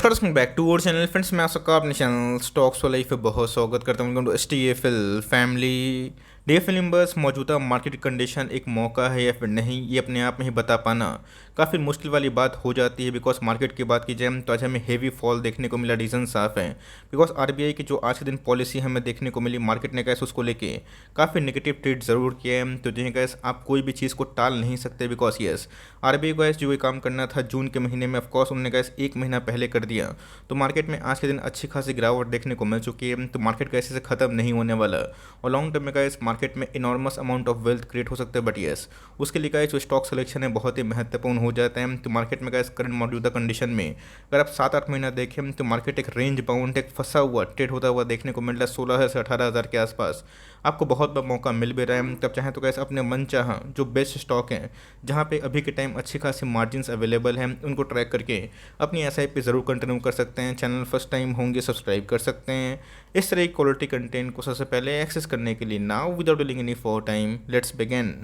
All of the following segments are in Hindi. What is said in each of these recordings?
नमस्कार back to our channel friends. मैं आपका अपने चैनल स्टॉक्स वाला पे बहुत स्वागत करता हूँ। S T F L family DFL numbers मौजूदा मार्केट कंडीशन एक मौका है या फिर नहीं, ये अपने आप में ही बता पाना काफ़ी मुश्किल वाली बात हो जाती है। बिकॉज मार्केट की बात की जाए तो आज हमें हेवी फॉल देखने को मिला। रीज़न साफ है, बिकॉज आरबीआई की जो आज के दिन पॉलिसी हमें देखने को मिली, मार्केट ने कैसे उसको लेके काफ़ी नेगेटिव ट्रेड ज़रूर किया है। तो जिन्हें कैसे आप कोई भी चीज़ को टाल नहीं सकते, बिकॉज यस आरबीआई को जो ये काम करना था जून के महीने में, ऑफकोर्स उन्होंने कैसे एक महीना पहले कर दिया। तो मार्केट में आज के दिन अच्छी खासी गिरावट देखने को मिल चुकी है। तो मार्केट कैसे से ख़त्म नहीं होने वाला और लॉन्ग टर्म में गाइस मार्केट में enormous amount of wealth create हो सकते हैं। बट यस उसके लिए गाइस जो स्टॉक सिलेक्शन है बहुत ही महत्वपूर्ण हो जाता है। तो मार्केट में गाइस करंट मौजूदा कंडीशन में अगर आप 7-8 महीना देखें तो मार्केट एक रेंज बाउंड एक फंसा हुआ ट्रेड होता हुआ देखने को मिल रहा है 16 से 18,000 के आसपास। आपको बहुत बड़ा मौका मिल भी रहा है। तब चाहे तो कैसे अपने मन चाह जो बेस्ट स्टॉक हैं जहाँ पे अभी के टाइम अच्छी खासी मार्जिन्स अवेलेबल हैं उनको ट्रैक करके अपनी एसआईपी ज़रूर कंटिन्यू कर सकते हैं। चैनल फर्स्ट टाइम होंगे सब्सक्राइब कर सकते हैं। इस तरह की क्वालिटी कंटेंट को सबसे पहले एक्सेस करने के लिए now without dealing any for time let's begin.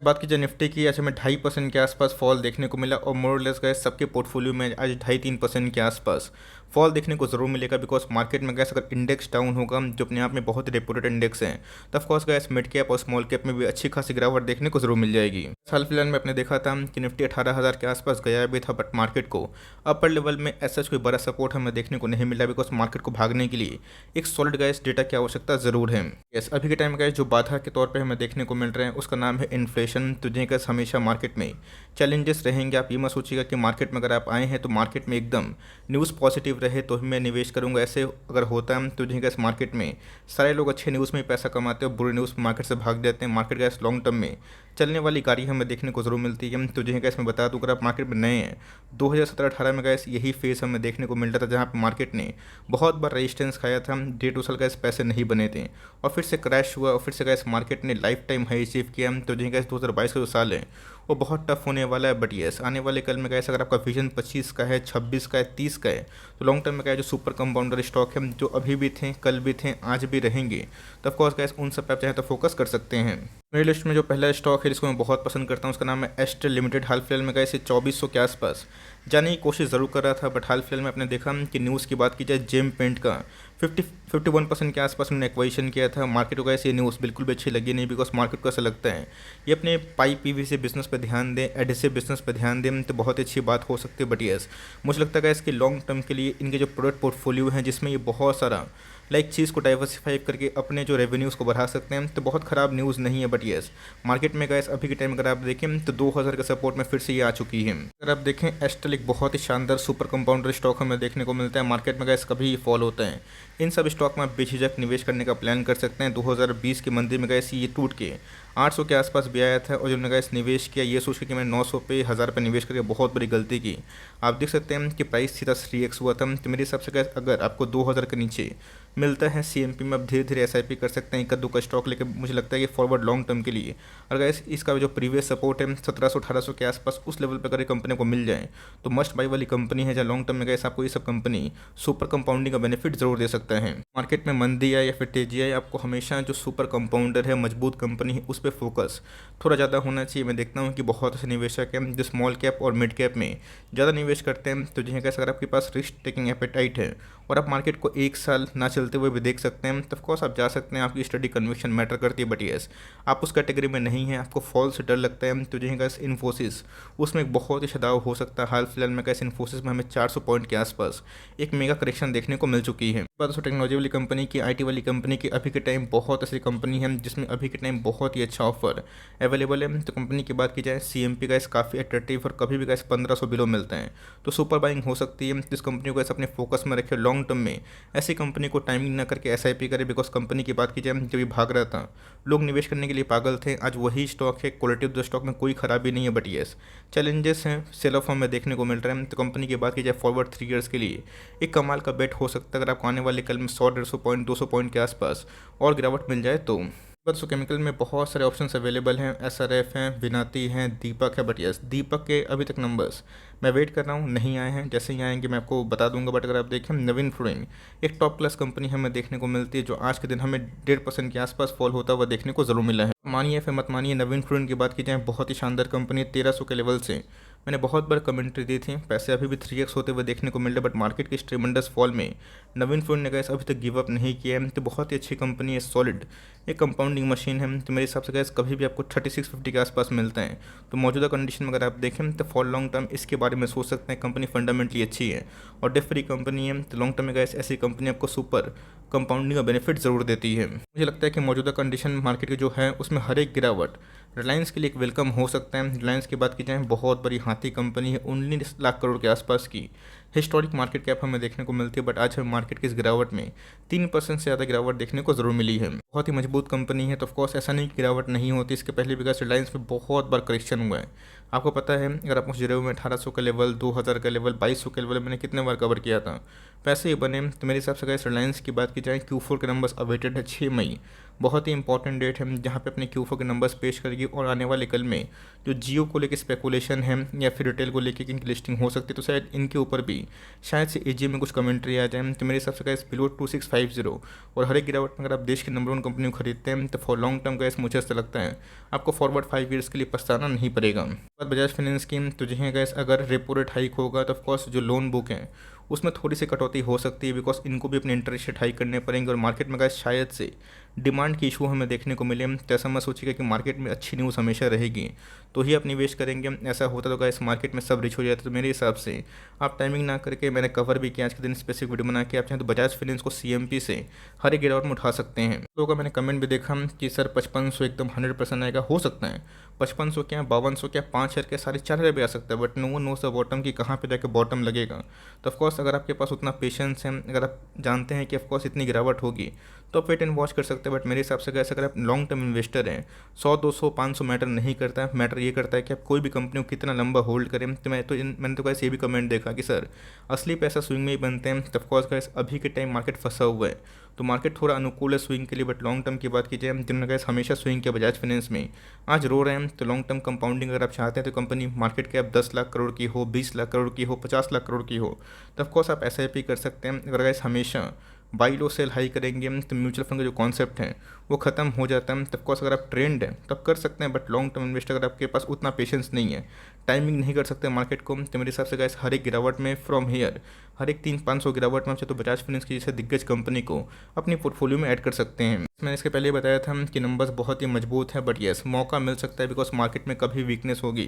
बात की जाए निफ्टी की, आज हमें 2.5% के आसपास फॉल देखने को मिला और मोर लेस गए सबके पोर्टफोलियो में आज 2.5-3% के आसपास फॉल देखने को जरूर मिलेगा। बिकॉज मार्केट में गैस अगर इंडेक्स डाउन होगा जो अपने आप में बहुत ही रेपुटेड इंडेक्स है, तो ऑफकोर्स गैस मिड कैप और स्मॉल कैप में भी अच्छी खासी गिरावट देखने को जरूर मिल जाएगी। हाल फिलहाल में आपने देखा था कि निफ्टी 18,000 के आसपास गया भी था, बट मार्केट को अपर लेवल में ऐसा कोई बड़ा सपोर्ट हमें देखने को नहीं मिला। बिकॉज मार्केट को भागने के लिए एक सॉलिड गैस डेटा की आवश्यकता जरूर है। यस अभी के टाइम में गैस जो बाधा के तौर पर हमें देखने को मिल रहे हैं उसका नाम है इन्फ्लेशन। तो जिन्हें गैस हमेशा मार्केट में चैलेंजेस रहेंगे। आप ये मत सोचिएगा कि मार्केट में अगर आप आए हैं तो मार्केट में एकदम न्यूज़ पॉजिटिव रहे तो मैं निवेश करूंगा, ऐसे अगर होता है तो जिन्हें गैस मार्केट में सारे लोग अच्छे न्यूज़ में पैसा कमाते हैं, बुरे न्यूज़ मार्केट से भाग जाते हैं। मार्केट गैस लॉन्ग टर्म में चलने वाली गाड़ी हमें देखने को जरूर मिलती है। तो जिन्हें गैस मैं बता दूँ अगर आप मार्केट में नए हैं 2017-18 में गैस यही फेस हमें देखने को मिल रहा था जहाँ पर मार्केट ने बहुत बार रेजिस्टेंस खाया था, डे टू साल गैस पैसे नहीं बने थे और फिर से क्रैश हुआ और फिर से गैस मार्केट ने लाइफ टाइम हाई अचीव किया। तो जिन्हें गैस 2022 का जो साल है वो बहुत टफ होने वाला है। बट यस आने वाले कल में गैस अगर आपका विजन 25 का है, 26 का है, 30 का है, तो लॉन्ग टर्म में क्या जो सुपर कंपाउंडर स्टॉक है जो अभी भी थे, कल भी थे, आज भी रहेंगे, तो ऑफकोर्स गैस उन सब पर आप चाहे तो फोकस कर सकते हैं। मेरी लिस्ट में जो पहला स्टॉक है जिसको मैं बहुत पसंद करता हूँ उसका नाम है एस्ट्रल लिमिटेड। हाल फिलहाल में गए इसे 2400 के आसपास जाने की कोशिश ज़रूर कर रहा था, बट हाल फिलहाल में आपने देखा कि न्यूज़ की बात की जाए जेम पेंट का 51% के आसपास उन्होंने एक्वाइशन किया था। मार्केट को ऐसे ये न्यूज़ बिल्कुल भी अच्छी लगी नहीं। बिकॉज मार्केट को ऐसा लगता है ये अपने पाइप पीवीसी बिजनेस पर ध्यान दें, एडिसिव बिजनेस पर ध्यान दें तो बहुत अच्छी बात हो सकती है। बट यस मुझे लगता है इसके लॉन्ग टर्म के लिए इनके जो प्रोडक्ट पोर्टफोलियो हैं जिसमें ये बहुत सारा चीज़ को डाइवर्सिफाई करके अपने जो रेवेन्यूज़ को बढ़ा सकते हैं, तो बहुत ख़राब न्यूज़ नहीं है। बट यस मार्केट में गैस अभी के टाइम अगर आप देखें तो 2000 के सपोर्ट में फिर से ये आ चुकी है। अगर आप देखें एस्ट्रल एक बहुत ही शानदार सुपर कंपाउंडर स्टॉक हमें देखने को मिलता है। मार्केट में गैस कभी फॉल होता है, इन सब स्टॉक में आप बेझिझक निवेश करने का प्लान कर सकते हैं। 2020 के मंदी में गैस ये टूट के 800 के आसपास भी आया था और जिन्होंने गैस निवेश किया ये सोच के कि मैंने 900 पे 1000 पे निवेश करके बहुत बड़ी गलती की। आप देख सकते हैं कि प्राइस सीधा 3x हुआ था। तो मेरे हिसाब से गैस अगर आपको 2000 के नीचे मिलता है सीएमपी में आप धीरे धीरे एसआईपी कर सकते हैं। एक दो का स्टॉक लेकर मुझे लगता है कि फॉरवर्ड लॉन्ग टर्म के लिए और गैस इसका जो प्रीवियस सपोर्ट है 1700-1800 के आसपास उस लेवल पर अगर कंपनी को मिल जाए तो मस्ट बाई वाली कंपनी है जहाँ लॉन्ग टर्म में गैस आपको ये सब कंपनी सुपर कंपाउंडिंग का बेनिफिट जरूर दे सकता है। मार्केट में मंदी आए या फिर तेजी आए आपको हमेशा जो सुपर कंपाउंडर है मजबूत कंपनी है उस पर फोकस थोड़ा ज़्यादा होना चाहिए। मैं देखता हूँ कि बहुत से निवेशक हैं जो स्मॉल कैप और मिड कैप में ज़्यादा निवेश करते हैं। तो जिन्हें कैसे अगर आपके पास रिस्क टेकिंग एपेटाइट है और आप मार्केट को एक साल ना चलते हुए भी देख सकते हैं तो ऑफकोर्स आप जा सकते हैं। आपकी स्टडी कन्विक्शन मैटर करती है। बट यस आप उस कैटेगरी में नहीं है, आपको फॉल से डर लगता है, तो जिन्हें कैसे इन्फोसिस उसमें एक बहुत ही सदाव हो सकता है। हाल फिलहाल में कैसे इन्फोसिस में हमें 400 पॉइंट के आसपास एक मेगा करेक्शन देखने को मिल चुकी है। बात टेक्नोलॉजी वाली कंपनी की, आईटी वाली कंपनी की, अभी के टाइम बहुत ऐसी कंपनी है जिसमें अभी के टाइम बहुत ही अच्छा ऑफर अवेलेबल है। तो कंपनी की बात की जाए सीएमपी का काफ़ी अट्रैक्टिव और कभी भी कैसे 1500 बिलो मिलते हैं तो सुपर बाइंग हो सकती है। इस कंपनी को ऐसे अपने फोकस में रखे लॉन्ग टर्म में ऐसी कंपनी को टाइमिंग ना करके एसआईपी करे। बिकॉज कंपनी की बात की जाए जब ये भाग रहा था लोग निवेश करने के लिए पागल थे, आज वही स्टॉक है। क्वालिटी ऑफ द स्टॉक में कोई खराबी नहीं है। बट येस चैलेंजेस हैं, सेल ऑफ हमें देखने को मिल रहा है। तो कंपनी की बात की जाए फॉरवर्ड 3 ईयर्स के लिए एक कमाल का बेट हो सकता है अगर आपको आने वाले कल में 100-150 पॉइंट 200 पॉइंट के आसपास और गिरावट मिल जाए तो। बस केमिकल में बहुत सारे ऑप्शंस अवेलेबल हैं, एसआरएफ हैं, विनाती हैं, दीपक है। बट यस दीपक के अभी तक नंबर्स मैं वेट कर रहा हूँ, नहीं आए हैं। जैसे ही आएंगे मैं आपको बता दूंगा। बट अगर आप देखें नवीन फ्लोरिंग एक टॉप क्लास कंपनी हमें देखने को मिलती है जो आज के दिन हमें 1.5% के आसपास फॉल होता हुआ देखने को जरूर मिला है। मानिए फिर मत मानिए, नवीन फ्लोरिंग की बात की जाए बहुत ही शानदार कंपनी 1300 के लेवल से मैंने बहुत बार कमेंट्री दी थी, पैसे अभी भी 3x होते हुए देखने को मिल रहे, बट मार्केट के इस ट्रेमेंडस फॉल में नवीन फूड ने गैस अभी तक गिव अप नहीं किया है। तो बहुत ही अच्छी कंपनी है, सॉलिड एक कंपाउंडिंग मशीन है। तो मेरे हिसाब से गैस कभी भी आपको 3650 के आसपास मिलता है। तो मौजूदा कंडीशन में अगर आप देखें तो फॉर लॉन्ग टर्म इसके बारे में सोच सकते हैं। कंपनी फंडामेंटली अच्छी है और डेट फ्री कंपनी है। तो लॉन्ग टर्म में गैस ऐसी कंपनी आपको सुपर कंपाउंडिंग का बेनिफिट ज़रूर देती है। मुझे लगता है कि मौजूदा कंडीशन मार्केट की जो है उसमें हर एक गिरावट रिलायंस के लिए एक वेलकम हो सकता है। रिलायंस की बात की जाए, बहुत बड़ी हाथी कंपनी है, 19 लाख करोड़ के आसपास की हिस्टोरिक मार्केट कैप हमें देखने को मिलती है, बट आज हमें मार्केट की इस गिरावट में 3% से ज़्यादा गिरावट देखने को ज़रूर मिली है। बहुत ही मजबूत कंपनी है, तो ऑफकोर्स ऐसा नहीं गिरावट नहीं होती। इसके पहले भी रिलायंस में बहुत बार करेक्शन हुआ है। आपको पता है, अगर आप मुझे में 1800 का लेवल, 2000 का लेवल, 2200 का लेवल मैंने कितने बार कवर किया था, पैसे ही बने। तो मेरे हिसाब से गैस रिलायंस की बात की जाए, Q4 के नंबर्स अवेटेड है 6 मई, बहुत ही इंपॉर्टेंट डेट है जहाँ पे अपने Q4 के नंबर्स पेश करेगी। और आने वाले कल में जो जियो को लेकर स्पेकुलेशन है या फिर रिटेल को लेकर इनकी लिस्टिंग हो सकती है, तो शायद इनके ऊपर भी शायद से एजीएम में कुछ कमेंट्री आ जाए। तो मेरे हिसाब से गैस बिलो 2650 और हर एक गिरावट में अगर आप देश की नंबर 1 कंपनी को खरीदते हैं तो फॉर लॉन्ग टर्म गैस मुझे ऐसा लगता है आपको फॉरवर्ड 5 ईयर्स के लिए पछताना नहीं पड़ेगा। बात बजाज फाइनेंस स्कीम, तो जी गैस अगर रेपो रेट हाइक होगा तो ऑफकोर्स जो लोन बुक है उसमें थोड़ी सी कटौती हो सकती है, बिकॉज इनको भी अपने इंटरेस्ट रेट हाइक करने पड़ेंगे। और मार्केट में गैस शायद से डिमांड की इशू हमें देखने को मिले। तो ऐसा मैं सोचिएगा कि मार्केट में अच्छी न्यूज़ हमेशा रहेगी तो ही आप निवेश करेंगे। ऐसा होता तो गैस मार्केट में सब रिच हो जाता। तो मेरे हिसाब से आप टाइमिंग ना करके, मैंने कवर भी किया आज के दिन स्पेसिफिक वीडियो बना के, आप चाहें तो बजाज फाइनेंस को CMP से हर एक गिरावट में उठा सकते हैं। लोगों का मैंने कमेंट भी देखा कि सर 5500 एकदम 100% आएगा, हो सकता है 5500 क्या, 5200 क्या, 5000 क्या, 4500 भी आ सकता है, but no one knows the bottom की कहाँ पे जाकर बॉटम लगेगा। तो ऑफकोर्स अगर आपके पास उतना पेशेंस है, अगर आप जानते हैं कि ऑफकोर्स इतनी गिरावट होगी, तो आप वेट एंड वॉच कर सकते हैं। बट मेरे हिसाब से कैसे अगर आप लॉन्ग टर्म इन्वेस्टर हैं, 100 200 500 मैटर नहीं करता है। मैटर ये करता है कि आप कोई भी कंपनी को कितना लंबा होल्ड करें। तो मैंने तो कैसे ये भी कमेंट देखा कि सर असली पैसा स्विंग में ही बनते हैं। तो ऑफकोर्स कैसे अभी के टाइम मार्केट फंसा हुआ है, तो मार्केट थोड़ा अनुकूल है स्विंग के लिए। बट लॉन्ग टर्म की बात की जाए, जिन्होंने कैसे हमेशा स्विंग किया बजाज फाइनेंस में, आज रो रहे हैं। तो लॉन्ग टर्म कंपाउंडिंग अगर आप चाहते हैं तो company market cap 10 lakh crore की हो, 20 लाख करोड़ की हो, 50 लाख करोड़ की हो, तो ऑफकोर्स आप SIP कर सकते हैं। अगर गैस हमेशा बाई लो सेल हाई करेंगे तो म्यूचुअल फंड का जो कॉन्सेप्ट है वो खत्म हो जाता है। तब कोर्स अगर आप ट्रेंड है तब कर सकते हैं, बट लॉन्ग टर्म इन्वेस्टर अगर आपके पास उतना पेशेंस नहीं है, टाइमिंग नहीं कर सकते मार्केट को, तो मेरे हिसाब से गैस हर एक गिरावट में फ्रॉम हेयर, हर एक 300-500 गिरावट में तो बजाज फाइनेंस की जैसे दिग्गज कंपनी को अपनी पोर्टफोलियो में ऐड कर सकते हैं। मैंने इसके पहले बताया था कि नंबर्स बहुत ही मजबूत है, बट येस मौका मिल सकता है, बिकॉज मार्केट में कभी वीकनेस होगी।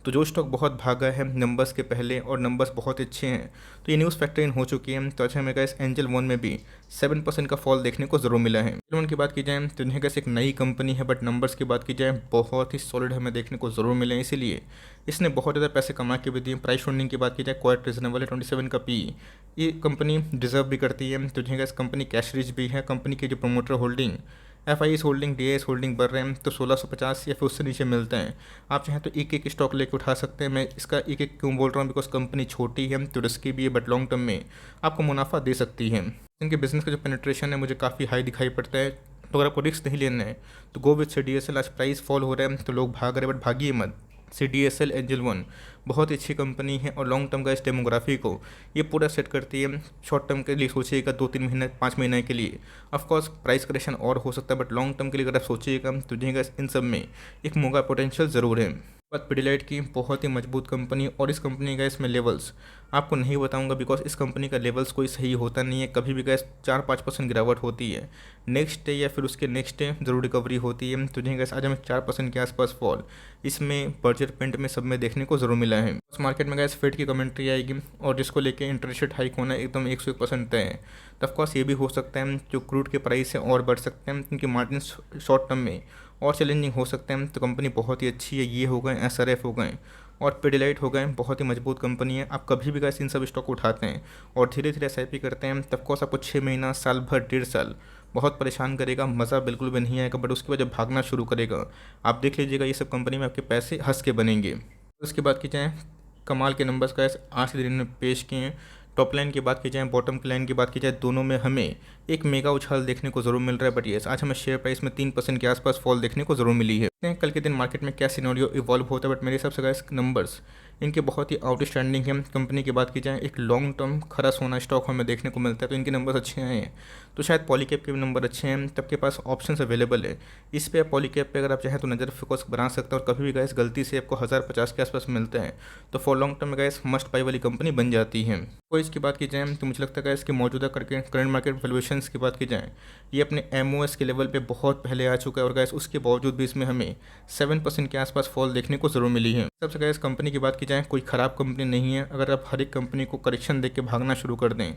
तो जो स्टॉक बहुत भागा है नंबर्स के पहले और नंबर्स बहुत अच्छे हैं, तो ये न्यूज़ फैक्टर इन हो चुकी है। तो अच्छा मेरे इस एंजल वन में भी 7% का फॉल देखने को ज़रूर मिला है। एंजल वन की बात की जाए तो इन्हें कैसे एक नई कंपनी है, बट नंबर्स की बात की जाए बहुत ही सॉलिड हमें देखने को ज़रूर मिले, इसीलिए इसने बहुत ज़्यादा पैसे कमा के भी दिए। प्राइस होल्डिंग की बात की जाए क्वाइट रीजनेबल है, 27 का PE ये कंपनी डिजर्व भी करती है। तो जिन्हें कंपनी कैश रिच भी है। कंपनी के जो promoter holding, FIS holding, DIS holding बढ़ रहे हैं, तो 1650 या फिर उससे नीचे मिलते हैं। आप चाहें तो एक एक स्टॉक लेके उठा सकते हैं। मैं इसका एक एक क्यों बोल रहा हूँ, बिकॉज कंपनी छोटी है तो रिस्की भी है, बट लॉन्ग टर्म में आपको मुनाफा दे सकती है। इनके बिजनेस का जो पेनिट्रेशन है मुझे काफ़ी हाई दिखाई पड़ता है। तो अगर आपको रिस्क नहीं लेना है तो गो विथ CDSL। आज प्राइस फॉल हो रहा है तो लोग भाग रहे हैं, बट भागिए मत। CDSL एंजल वन बहुत अच्छी कंपनी है और लॉन्ग टर्म का इस डेमोग्राफी को ये पूरा सेट करती है। शॉर्ट टर्म के लिए सोचिएगा 2-3 महीने 5 महीने के लिए ऑफकोर्स प्राइस करेक्शन और हो सकता है, बट लॉन्ग टर्म के लिए अगर आप सोचिएगा तो इन सब में एक मौका पोटेंशियल ज़रूर है। बात पिडिलाइट की, बहुत ही मजबूत कंपनी और इस कंपनी का इसमें लेवल्स आपको नहीं बताऊंगा, बिकॉज इस कंपनी का लेवल्स कोई सही होता नहीं है। कभी भी गैस 4-5% गिरावट होती है, नेक्स्ट डे या फिर उसके नेक्स्ट डे जरूर रिकवरी होती है। तो गैस आज हमें 4% के आसपास फॉल इसमें बर्जर पेंट में सब में देखने को जरूर मिला है। उस मार्केट में गैस फेड की कमेंट्री आएगी और जिसको लेके इंटरेस्ट रेट हाइक होना एकदम 101% तय है। तो ऑफकोर्स ये भी हो सकता है जो क्रूड के प्राइस है और बढ़ सकते हैं, क्योंकि मार्जिन शॉर्ट टर्म में और चैलेंजिंग हो सकते हैं। तो कंपनी बहुत ही अच्छी है। ये हो गए SRF हो गए और पिडिलाइट हो गए, बहुत ही मजबूत कंपनी है। आप कभी भी गैस इन सब स्टॉक उठाते हैं और धीरे धीरे SIP करते हैं, तब कोर्स आपको 6 महीना, साल भर, 1.5 साल बहुत परेशान करेगा, मज़ा बिल्कुल भी नहीं आएगा। बट उसके बाद जब भागना शुरू करेगा आप देख लीजिएगा ये सब कंपनी में आपके पैसे हंस के बनेंगे। उसके बाद की जाए कमाल के नंबर्स का आज के दिन में पेश किए हैं। टॉप लाइन की बात की जाए, बॉटम लाइन की बात की जाए, दोनों में हमें एक मेगा उछाल देखने को ज़रूर मिल रहा है। बट ये आज हमें शेयर प्राइस में 3% के आसपास फॉल देखने को ज़रूर मिली है। हैं कल के दिन मार्केट में क्या सिनेरियो इवॉल्व होता है, बट मेरे हिसाब से गाइस नंबर्स इनके बहुत ही आउटस्टैंडिंग हैं। कंपनी की बात की जाए, एक लॉन्ग टर्म खरा सोना स्टॉक हमें देखने को मिलता है, तो इनके नंबर्स अच्छे आए हैं। तो शायद पॉलीकैप के भी नंबर अच्छे हैं, तब के पास ऑप्शंस अवेलेबल है। इस पे आप पॉलीकैप पे अगर आप चाहें तो नज़र फोकस बना सकते हैं, और कभी भी गाइस गलती से आपको 1050 के आसपास मिलते हैं तो फॉर लॉन्ग टर्म में गाइस मस्ट बाई वाली कंपनी बन जाती है। तो इसकी बात की जाए तो मुझे लगता है गाइस कि मौजूदा करके करंट मार्केट वैल्यूएशंस की बात की जाए, ये अपने एमओएस के लेवल पे बहुत पहले आ चुका है, और गाइस उसके बावजूद भी इसमें हमें 7% के आसपास फॉल देखने को ज़रूर मिली है। सबसे गाइस कंपनी की बात की जाए, कोई ख़राब कंपनी नहीं है। अगर आप हर एक कंपनी को करेक्शन देख के भागना शुरू कर दें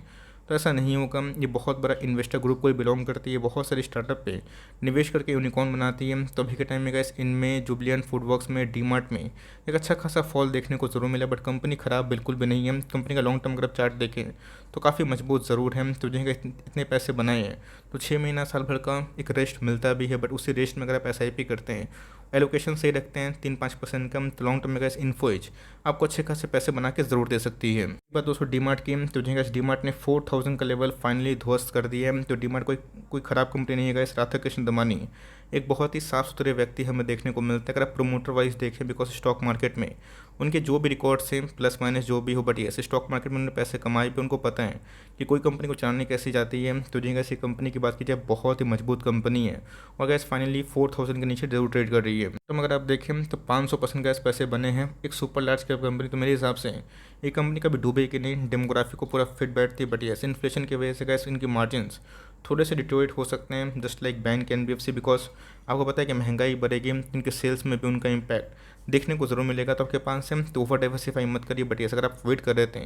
तो ऐसा नहीं होगा। ये बहुत बड़ा इन्वेस्टर ग्रुप को बिलोंग करती है, बहुत सारे स्टार्टअप पे निवेश करके यूनिकॉर्न बनाती है। तो अभी के टाइम में गाइस इनमें जुबलियन फूडवर्क्स में डीमार्ट में एक अच्छा खासा फॉल देखने को ज़रूर मिला, बट कंपनी ख़राब बिल्कुल भी नहीं है। कंपनी का लॉन्ग टर्म अगर आप चार्ट देखें तो काफ़ी मजबूत ज़रूर है। तो जिनके इतने पैसे बनाए हैं तो 6 महीना साल भर का एक रेस्ट मिलता भी है, बट उसी रेस्ट में अगर आप SIP करते हैं, एलोकेशन सही रखते हैं 3-5% कम, तो लॉन्ग टर्म में गैस इन्फोएज आपको अच्छे खासे पैसे बना के ज़रूर दे सकती है। बात दोस्तों डीमार्ट की, तो जी गैस डीमार्ट ने 4000 का लेवल फाइनली ध्वस्त कर दिया है। तो डीमार्ट कोई ख़राब कंपनी नहीं है गैस। राधा कृष्ण दमानी एक बहुत ही साफ़ सुथरे व्यक्ति हमें देखने को मिलता है अगर आप प्रोमोटर वाइज देखें, बिकॉज स्टॉक मार्केट में उनके जो भी रिकॉर्ड्स हैं प्लस माइनस जो भी हो, बट ये स्टॉक मार्केट में उन्होंने पैसे कमाए भी, उनको पता है कि कोई कंपनी को चलानी कैसी जाती है। तो जी गैस कंपनी की बात की जाए बहुत ही मजबूत कंपनी है, और गैस फाइनली 4000 के नीचे जरूर ट्रेड कर रही है। तो अगर आप देखें तो 500% गैस पैसे बने हैं एक सुपर लार्ज कैप कंपनी। तो मेरे हिसाब से ये कंपनी कभी डूबे कि नहीं, डेमोग्राफी को पूरा फिट बैठती है, बट यस इन्फ्लेशन की वजह से गैस इनकी मार्जिन्स थोड़े से डिटोरेट हो सकते हैं, just like bank NBFC, because आपको पता है कि महंगाई बढ़ेगी, इनके सेल्स में भी उनका इम्पैक्ट देखने को ज़रूर मिलेगा। तो आपके पास से तो ओवर डाइवर्सिफाई मत करिए, बट यस अगर आप वेट कर रहे थे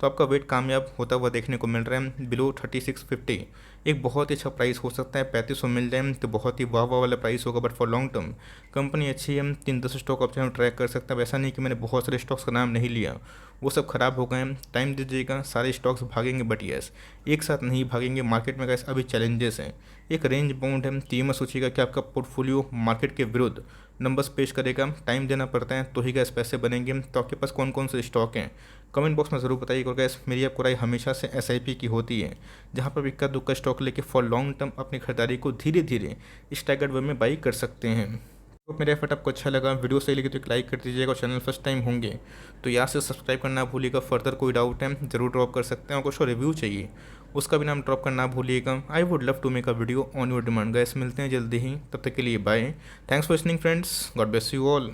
तो आपका वेट कामयाब होता हुआ देखने को मिल रहा है। बिलो 3650 एक बहुत ही अच्छा प्राइस हो सकता है, 3500 मिल जाए तो बहुत ही वाह वाह वाला प्राइस होगा। But for long term company अच्छी है, 3-10 स्टॉक आप चाहे ट्रैक कर सकते हैं। वैसा नहीं कि मैंने बहुत सारे स्टॉक्स का नाम नहीं लिया, वो सब खराब हो गए हैं। टाइम दीजिएगा, सारे स्टॉक्स भागेंगे, बट यस एक साथ नहीं भागेंगे। मार्केट में कैसे अभी चैलेंजेस हैं, एक रेंज बाउंड है। तो ये मत सोचिएगा कि आपका पोर्टफोलियो मार्केट के विरुद्ध नंबर्स पेश करेगा। टाइम देना पड़ता है तो ही गैस पैसे बनेंगे। तो आपके पास कौन कौन से स्टॉक हैं कमेंट बॉक्स में ज़रूर बताइएगा। और गैस मेरी आपको राय हमेशा से SIP की होती है, जहाँ पर इक्का दुक्का स्टॉक लेके फॉर लॉन्ग टर्म अपनी खरीदारी को धीरे धीरे स्टैगर्ड वे में बाई कर सकते हैं। तो मेरा एफर्ट आपको अच्छा लगा, वीडियो सही लगी तो एक लाइक कर दीजिएगा, और चैनल फर्स्ट टाइम होंगे तो यहाँ से सब्सक्राइब करना भूलिएगा। फर्दर कोई डाउट है ज़रूर ड्रॉप कर सकते हैं, और कुछ रिव्यू चाहिए उसका भी नाम ड्रॉप करना भूलिएगा। I would love to make a video on your demand. Guys मिलते हैं जल्दी ही, तब तक के लिए bye. Thanks for listening friends, God bless you all.